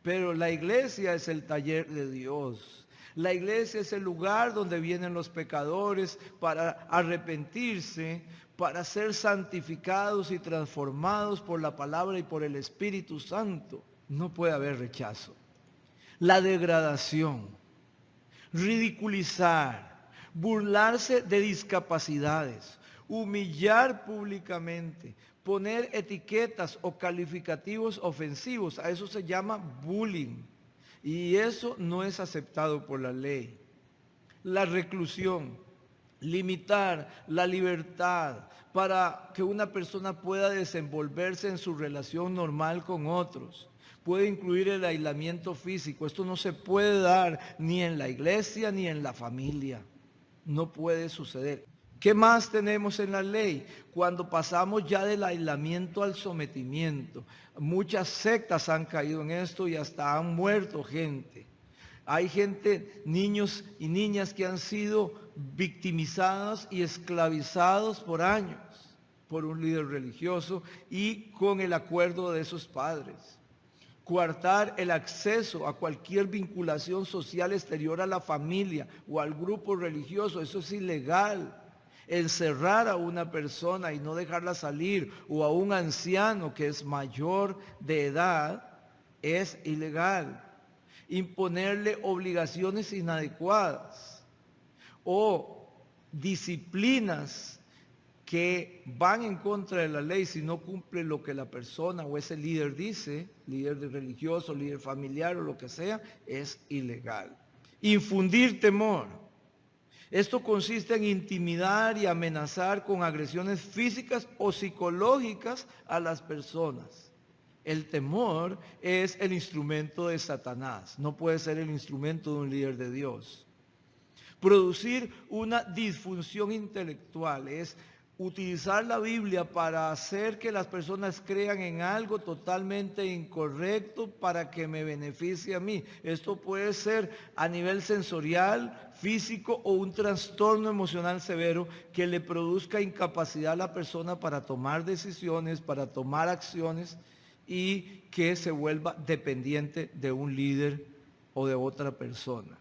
Pero la iglesia es el taller de Dios. La iglesia es el lugar donde vienen los pecadores para arrepentirse, para ser santificados y transformados por la palabra y por el Espíritu Santo. No puede haber rechazo. La degradación, ridiculizar, burlarse de discapacidades, humillar públicamente, poner etiquetas o calificativos ofensivos, a eso se llama bullying. Y eso no es aceptado por la ley. La reclusión, limitar la libertad para que una persona pueda desenvolverse en su relación normal con otros. Puede incluir el aislamiento físico. Esto no se puede dar ni en la iglesia ni en la familia. No puede suceder. ¿Qué más tenemos en la ley? Cuando pasamos ya del aislamiento al sometimiento. Muchas sectas han caído en esto y hasta han muerto gente. Hay gente, niños y niñas que han sido victimizados y esclavizados por años por un líder religioso y con el acuerdo de sus padres. Coartar el acceso a cualquier vinculación social exterior a la familia o al grupo religioso, eso es ilegal. Encerrar a una persona y no dejarla salir, o a un anciano que es mayor de edad, es ilegal. Imponerle obligaciones inadecuadas o disciplinas que van en contra de la ley si no cumple lo que la persona o ese líder dice, líder religioso, líder familiar o lo que sea, es ilegal. Infundir temor. Esto consiste en intimidar y amenazar con agresiones físicas o psicológicas a las personas. El temor es el instrumento de Satanás, no puede ser el instrumento de un líder de Dios. Producir una disfunción intelectual es utilizar la Biblia para hacer que las personas crean en algo totalmente incorrecto para que me beneficie a mí. Esto puede ser a nivel sensorial, físico o un trastorno emocional severo que le produzca incapacidad a la persona para tomar decisiones, para tomar acciones y que se vuelva dependiente de un líder o de otra persona.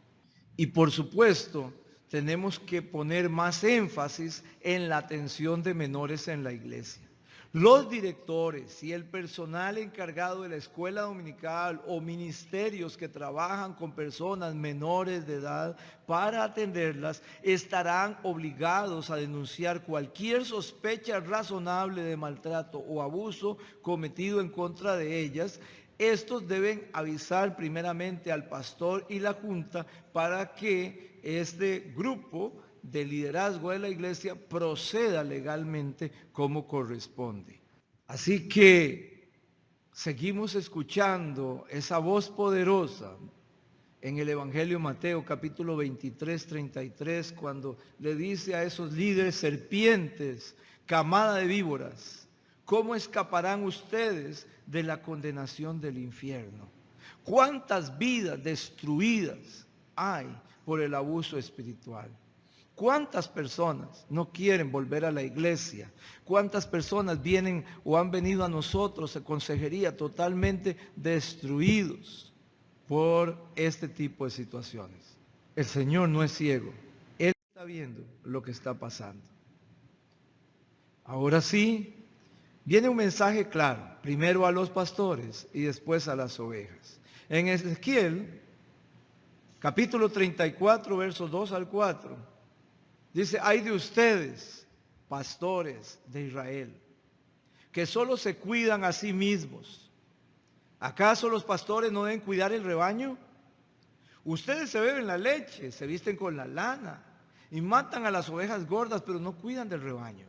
Y por supuesto, tenemos que poner más énfasis en la atención de menores en la iglesia. Los directores y el personal encargado de la escuela dominical o ministerios que trabajan con personas menores de edad para atenderlas estarán obligados a denunciar cualquier sospecha razonable de maltrato o abuso cometido en contra de ellas. Estos deben avisar primeramente al pastor y la junta para que este grupo de liderazgo de la iglesia proceda legalmente como corresponde. Así que seguimos escuchando esa voz poderosa en el Evangelio de Mateo, capítulo 23, 33, cuando le dice a esos líderes: serpientes, camada de víboras, ¿cómo escaparán ustedes de la condenación del infierno? ¿Cuántas vidas destruidas hay por el abuso espiritual? ¿Cuántas personas no quieren volver a la iglesia? ¿Cuántas personas vienen o han venido a nosotros a consejería totalmente destruidos por este tipo de situaciones? El Señor no es ciego. Él está viendo lo que está pasando. Ahora sí, viene un mensaje claro, primero a los pastores y después a las ovejas. En Ezequiel, capítulo 34, versos 2 al 4, dice: ay de ustedes, pastores de Israel, que solo se cuidan a sí mismos. ¿Acaso los pastores no deben cuidar el rebaño? Ustedes se beben la leche, se visten con la lana y matan a las ovejas gordas, pero no cuidan del rebaño.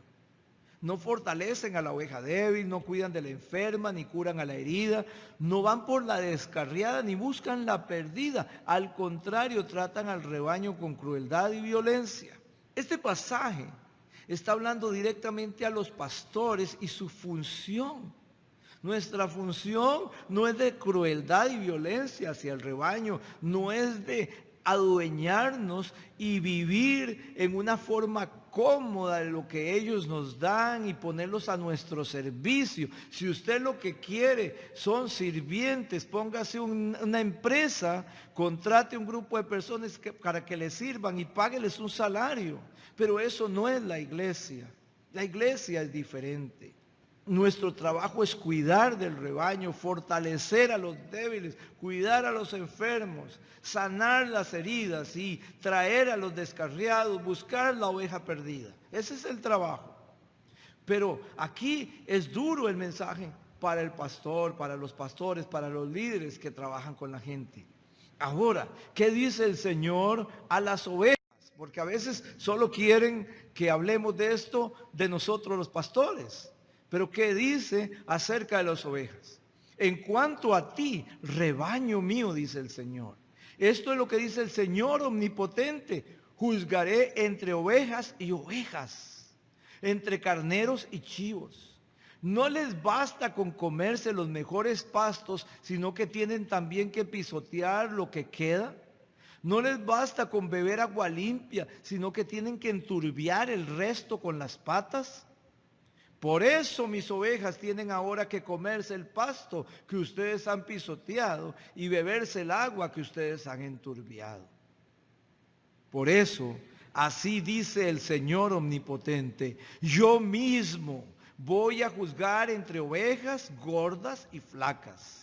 No fortalecen a la oveja débil, no cuidan de la enferma, ni curan a la herida, no van por la descarriada, ni buscan la perdida. Al contrario, tratan al rebaño con crueldad y violencia. Este pasaje está hablando directamente a los pastores y su función. Nuestra función no es de crueldad y violencia hacia el rebaño, no es de adueñarnos y vivir en una forma cómoda de lo que ellos nos dan y ponerlos a nuestro servicio. Si usted lo que quiere son sirvientes, póngase una empresa, contrate un grupo de personas para que le sirvan y págueles un salario. Pero eso no es la iglesia. La iglesia es diferente. Nuestro trabajo es cuidar del rebaño, fortalecer a los débiles, cuidar a los enfermos, sanar las heridas y traer a los descarriados, buscar la oveja perdida. Ese es el trabajo. Pero aquí es duro el mensaje para el pastor, para los pastores, para los líderes que trabajan con la gente. Ahora, ¿qué dice el Señor a las ovejas? Porque a veces solo quieren que hablemos de esto de nosotros los pastores. Pero ¿qué dice acerca de las ovejas? En cuanto a ti, rebaño mío, dice el Señor. Esto es lo que dice el Señor omnipotente. Juzgaré entre ovejas y ovejas, entre carneros y chivos. No les basta con comerse los mejores pastos, sino que tienen también que pisotear lo que queda. No les basta con beber agua limpia, sino que tienen que enturbiar el resto con las patas. Por eso mis ovejas tienen ahora que comerse el pasto que ustedes han pisoteado y beberse el agua que ustedes han enturbiado. Por eso, así dice el Señor omnipotente: yo mismo voy a juzgar entre ovejas gordas y flacas.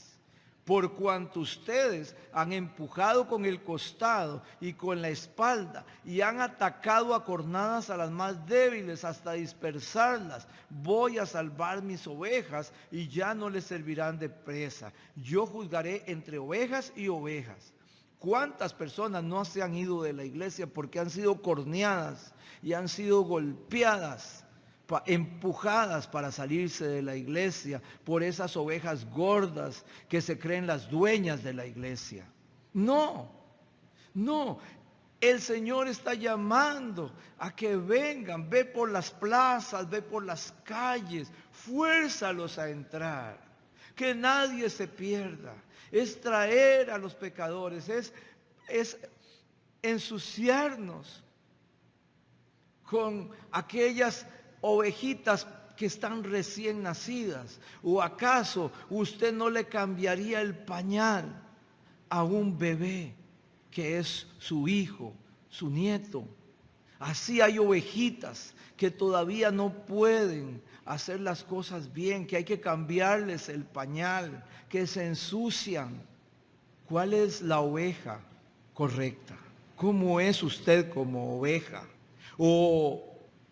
Por cuanto ustedes han empujado con el costado y con la espalda y han atacado a cornadas a las más débiles hasta dispersarlas, voy a salvar mis ovejas y ya no les servirán de presa. Yo juzgaré entre ovejas y ovejas. ¿Cuántas personas no se han ido de la iglesia porque han sido corneadas y han sido golpeadas, empujadas para salirse de la iglesia por esas ovejas gordas que se creen las dueñas de la iglesia? No, no. El Señor está llamando a que vengan, ve por las plazas, ve por las calles, fuérzalos a entrar, que nadie se pierda. Es traer a los pecadores, es ensuciarnos con aquellas ovejitas que están recién nacidas. ¿O acaso usted no le cambiaría el pañal a un bebé que es su hijo, su nieto? Así hay ovejitas que todavía no pueden hacer las cosas bien, que hay que cambiarles el pañal, que se ensucian. ¿Cuál es la oveja correcta? ¿Cómo es usted como oveja? ¿O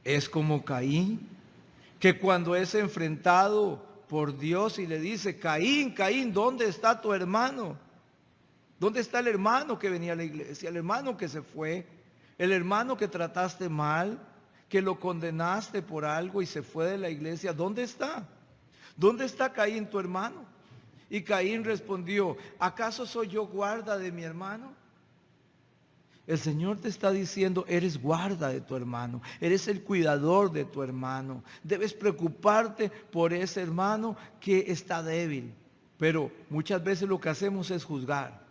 es como Caín, que cuando es enfrentado por Dios y le dice: Caín, Caín, ¿dónde está tu hermano? ¿Dónde está el hermano que venía a la iglesia? El hermano que se fue, el hermano que trataste mal, que lo condenaste por algo y se fue de la iglesia. ¿Dónde está? ¿Dónde está Caín, tu hermano? Y Caín respondió: ¿acaso soy yo guarda de mi hermano? El Señor te está diciendo, eres guarda de tu hermano, eres el cuidador de tu hermano. Debes preocuparte por ese hermano que está débil. Pero muchas veces lo que hacemos es juzgar.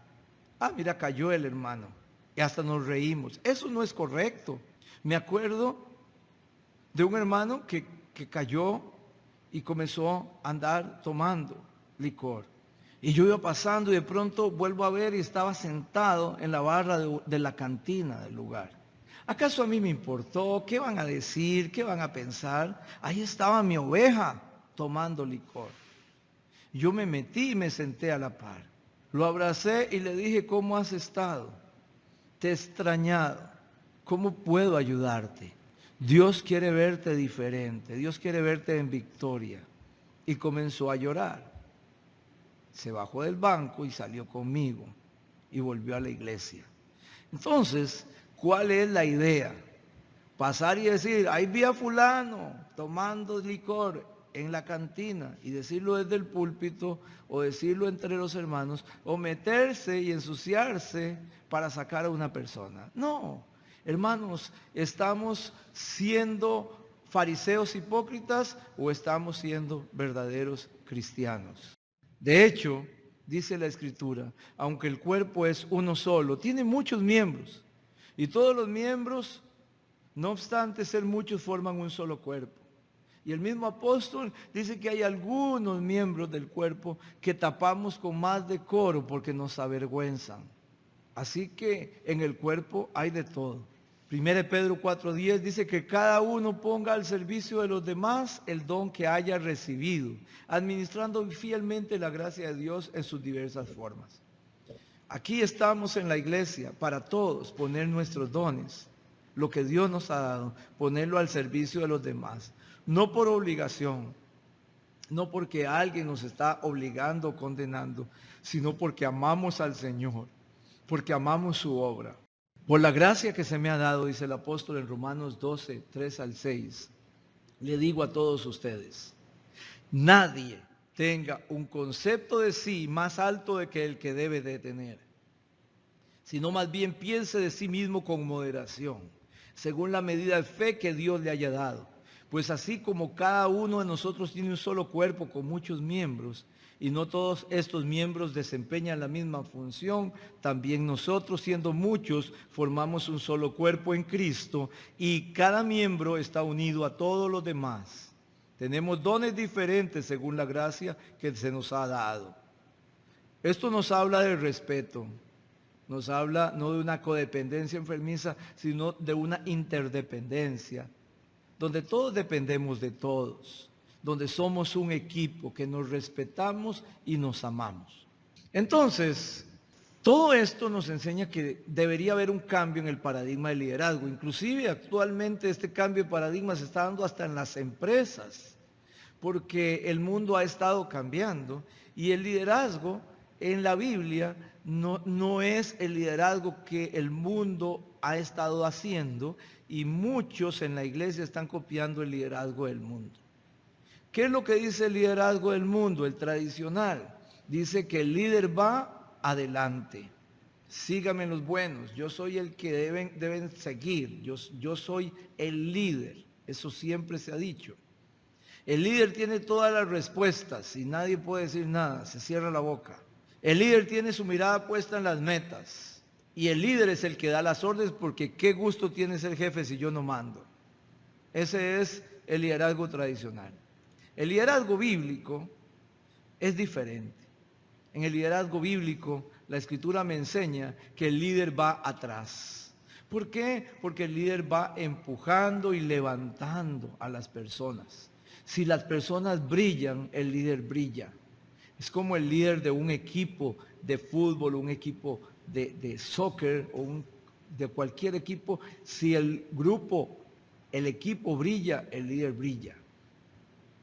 Ah, mira, cayó el hermano. Y hasta nos reímos. Eso no es correcto. Me acuerdo de un hermano que cayó y comenzó a andar tomando licor. Y yo iba pasando y de pronto vuelvo a ver y estaba sentado en la barra de la cantina del lugar. ¿Acaso a mí me importó? ¿Qué van a decir? ¿Qué van a pensar? Ahí estaba mi oveja tomando licor. Yo me metí y me senté a la par. Lo abracé y le dije, ¿cómo has estado? Te he extrañado. ¿Cómo puedo ayudarte? Dios quiere verte diferente. Dios quiere verte en victoria. Y comenzó a llorar. Se bajó del banco y salió conmigo y volvió a la iglesia. Entonces, ¿cuál es la idea? Pasar y decir, ahí vi a fulano tomando licor en la cantina y decirlo desde el púlpito o decirlo entre los hermanos o meterse y ensuciarse para sacar a una persona. No, hermanos, ¿estamos siendo fariseos hipócritas o estamos siendo verdaderos cristianos? De hecho, dice la Escritura, aunque el cuerpo es uno solo, tiene muchos miembros. Y todos los miembros, no obstante ser muchos, forman un solo cuerpo. Y el mismo apóstol dice que hay algunos miembros del cuerpo que tapamos con más decoro porque nos avergüenzan. Así que en el cuerpo hay de todo. 1 Pedro 4:10 dice que cada uno ponga al servicio de los demás el don que haya recibido, administrando fielmente la gracia de Dios en sus diversas formas. Aquí estamos en la iglesia para todos poner nuestros dones, lo que Dios nos ha dado, ponerlo al servicio de los demás, no por obligación, no porque alguien nos está obligando o condenando, sino porque amamos al Señor, porque amamos su obra. Por la gracia que se me ha dado, dice el apóstol en Romanos 12, 3 al 6, le digo a todos ustedes, nadie tenga un concepto de sí más alto de que el que debe de tener, sino más bien piense de sí mismo con moderación, según la medida de fe que Dios le haya dado. Pues así como cada uno de nosotros tiene un solo cuerpo con muchos miembros, y no todos estos miembros desempeñan la misma función, también nosotros, siendo muchos, formamos un solo cuerpo en Cristo, y cada miembro está unido a todos los demás. Tenemos dones diferentes según la gracia que se nos ha dado. Esto nos habla del respeto. Nos habla no de una codependencia enfermiza, sino de una interdependencia, donde todos dependemos de todos, donde somos un equipo, que nos respetamos y nos amamos. Entonces, todo esto nos enseña que debería haber un cambio en el paradigma del liderazgo. Inclusive actualmente este cambio de paradigma se está dando hasta en las empresas, porque el mundo ha estado cambiando y el liderazgo en la Biblia no es el liderazgo que el mundo ha estado haciendo, y muchos en la iglesia están copiando el liderazgo del mundo. ¿Qué es lo que dice el liderazgo del mundo, el tradicional? Dice que el líder va adelante. Síganme los buenos, yo soy el que deben seguir, yo soy el líder. Eso siempre se ha dicho. El líder tiene todas las respuestas y nadie puede decir nada, se cierra la boca. El líder tiene su mirada puesta en las metas. Y el líder es el que da las órdenes, porque qué gusto tiene ser jefe si yo no mando. Ese es el liderazgo tradicional. El liderazgo bíblico es diferente. En el liderazgo bíblico, la Escritura me enseña que el líder va atrás. ¿Por qué? Porque el líder va empujando y levantando a las personas. Si las personas brillan, el líder brilla. Es como el líder de un equipo de fútbol, un equipo de soccer o de cualquier equipo. Si el equipo brilla, el líder brilla.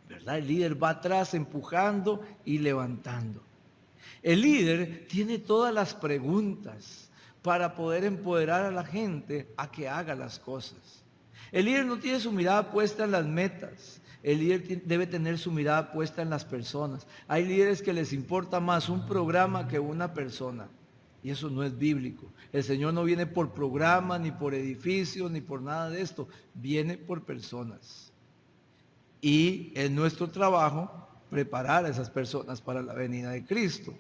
¿Verdad? El líder va atrás empujando y levantando. El líder tiene todas las preguntas para poder empoderar a la gente a que haga las cosas. El líder no tiene su mirada puesta en las metas. El líder debe tener su mirada puesta en las personas. Hay líderes que les importa más un programa que una persona. Y eso no es bíblico. El Señor no viene por programa, ni por edificios, ni por nada de esto. Viene por personas. Y es nuestro trabajo preparar a esas personas para la venida de Cristo.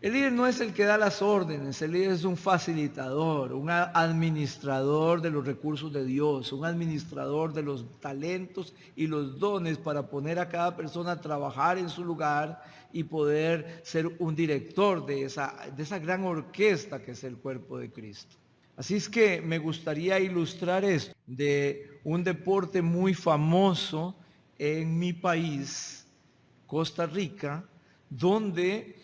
El líder no es el que da las órdenes, el líder es un facilitador, un administrador de los recursos de Dios, un administrador de los talentos y los dones para poner a cada persona a trabajar en su lugar y poder ser un director de esa gran orquesta que es el cuerpo de Cristo. Así es que me gustaría ilustrar esto de un deporte muy famoso en mi país, Costa Rica, donde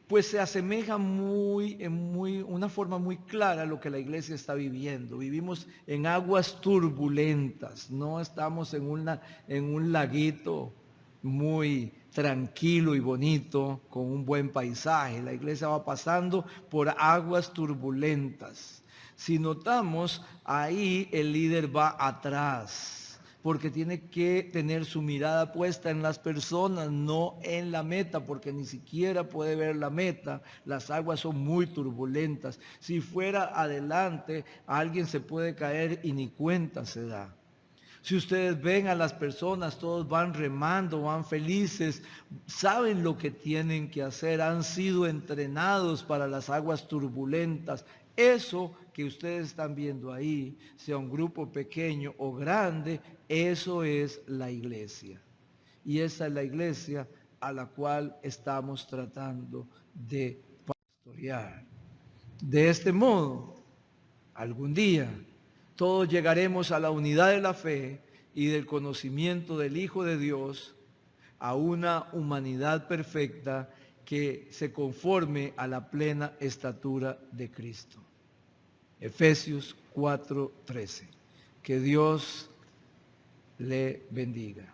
pues se asemeja una forma muy clara a lo que la iglesia está viviendo. Vivimos en aguas turbulentas, no estamos en un laguito muy tranquilo y bonito, con un buen paisaje. La iglesia va pasando por aguas turbulentas. Si notamos, ahí el líder va atrás, porque tiene que tener su mirada puesta en las personas, no en la meta, porque ni siquiera puede ver la meta. Las aguas son muy turbulentas. Si fuera adelante, alguien se puede caer y ni cuenta se da. Si ustedes ven a las personas, todos van remando, van felices, saben lo que tienen que hacer, han sido entrenados para las aguas turbulentas. Eso que ustedes están viendo ahí, sea un grupo pequeño o grande, eso es la iglesia. Y esa es la iglesia a la cual estamos tratando de pastorear. De este modo, algún día, todos llegaremos a la unidad de la fe y del conocimiento del Hijo de Dios, a una humanidad perfecta que se conforme a la plena estatura de Cristo. Efesios 4:13. Que Dios le bendiga.